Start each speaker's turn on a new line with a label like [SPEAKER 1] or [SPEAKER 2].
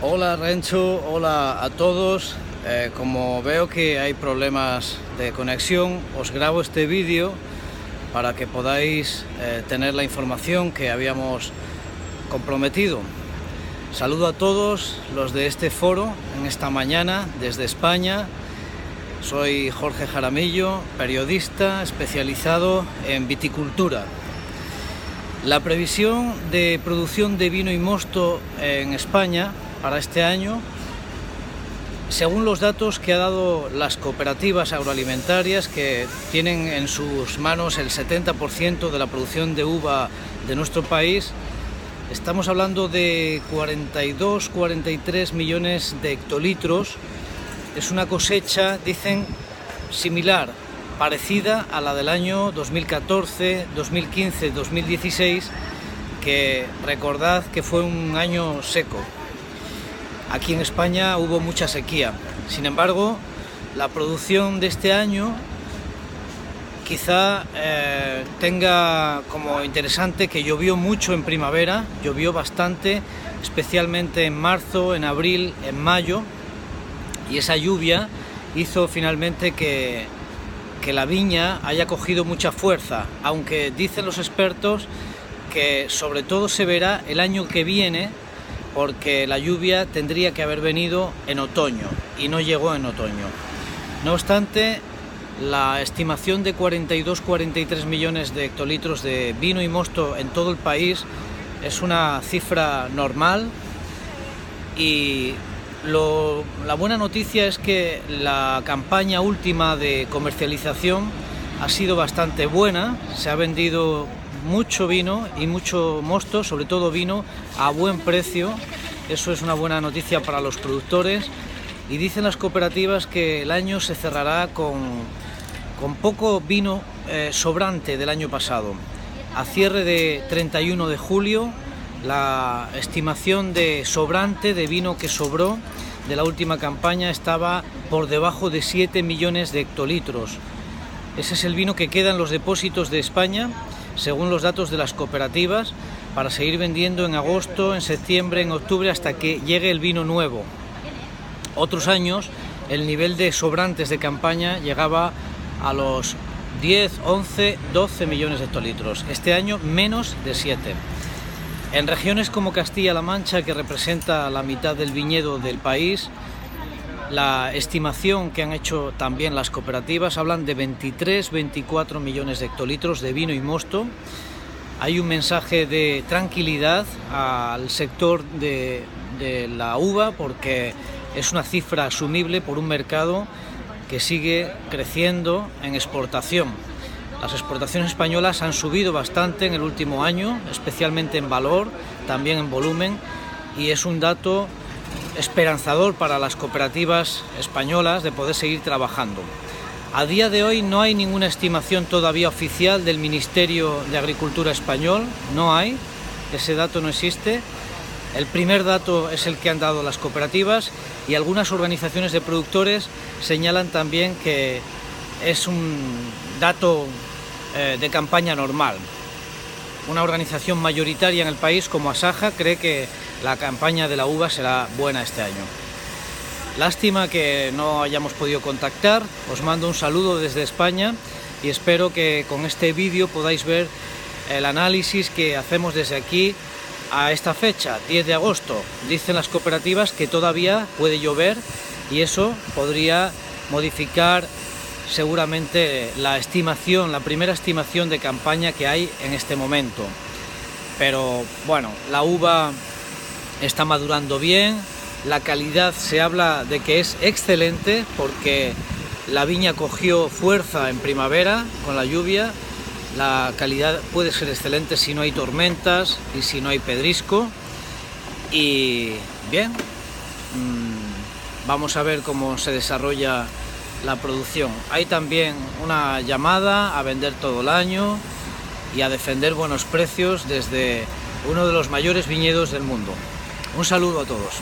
[SPEAKER 1] Hola Rencho, hola a todos. Como veo que hay problemas de conexión, os grabo este vídeo para que podáis tener la información que habíamos comprometido. Saludo a todos los de este foro en esta mañana desde España. Soy Jorge Jaramillo, periodista especializado en viticultura. La previsión de producción de vino y mosto en España para este año, según los datos que ha dado las cooperativas agroalimentarias, que tienen en sus manos el 70% de la producción de uva de nuestro país, estamos hablando de 42-43 millones de hectolitros. Es una cosecha, dicen, similar, parecida a la del año 2014, 2015, 2016, que recordad que fue un año seco. Aquí en España hubo mucha sequía. Sin embargo, la producción de este año quizá tenga como interesante que llovió mucho en primavera, llovió bastante, especialmente en marzo, en abril, en mayo, y esa lluvia hizo finalmente que la viña haya cogido mucha fuerza, aunque dicen los expertos que sobre todo se verá el año que viene, porque la lluvia tendría que haber venido en otoño y no llegó en otoño. No obstante, la estimación de 42-43 millones de hectolitros de vino y mosto en todo el país es una cifra normal, y la buena noticia es que la campaña última de comercialización ha sido bastante buena. Se ha vendido mucho vino y mucho mosto, sobre todo vino, a buen precio. Eso es una buena noticia para los productores, y dicen las cooperativas que el año se cerrará con poco vino sobrante del año pasado. A cierre de 31 de julio, la estimación de sobrante, de vino que sobró de la última campaña, estaba por debajo de 7 millones de hectolitros. Ese es el vino que queda en los depósitos de España, según los datos de las cooperativas, para seguir vendiendo en agosto, en septiembre, en octubre, hasta que llegue el vino nuevo. Otros años el nivel de sobrantes de campaña llegaba a los 10, 11, 12 millones de hectolitros. Este año menos de 7. En regiones como Castilla-La Mancha, que representa la mitad del viñedo del país, la estimación que han hecho también las cooperativas hablan de 23-24 millones de hectolitros de vino y mosto. Hay un mensaje de tranquilidad al sector de la uva, porque es una cifra asumible por un mercado que sigue creciendo en exportación. Las exportaciones españolas han subido bastante en el último año, especialmente en valor, también en volumen, y es un dato esperanzador para las cooperativas españolas de poder seguir trabajando. A día de hoy no hay ninguna estimación todavía oficial del Ministerio de Agricultura español, no hay, ese dato no existe. El primer dato es el que han dado las cooperativas, y algunas organizaciones de productores señalan también que es un dato de campaña normal. Una organización mayoritaria en el país como Asaja cree que la campaña de la uva será buena este año. Lástima que no hayamos podido contactar. Os mando un saludo desde España y espero que con este vídeo podáis ver el análisis que hacemos desde aquí a esta fecha, 10 de agosto. Dicen las cooperativas que todavía puede llover, y eso podría modificar seguramente la estimación, la primera estimación de campaña que hay en este momento. Pero bueno, la uva está madurando bien, la calidad se habla de que es excelente, porque la viña cogió fuerza en primavera con la lluvia. La calidad puede ser excelente si no hay tormentas y si no hay pedrisco. Y bien, vamos a ver cómo se desarrolla la producción. Hay también una llamada a vender todo el año y a defender buenos precios desde uno de los mayores viñedos del mundo. Un saludo a todos.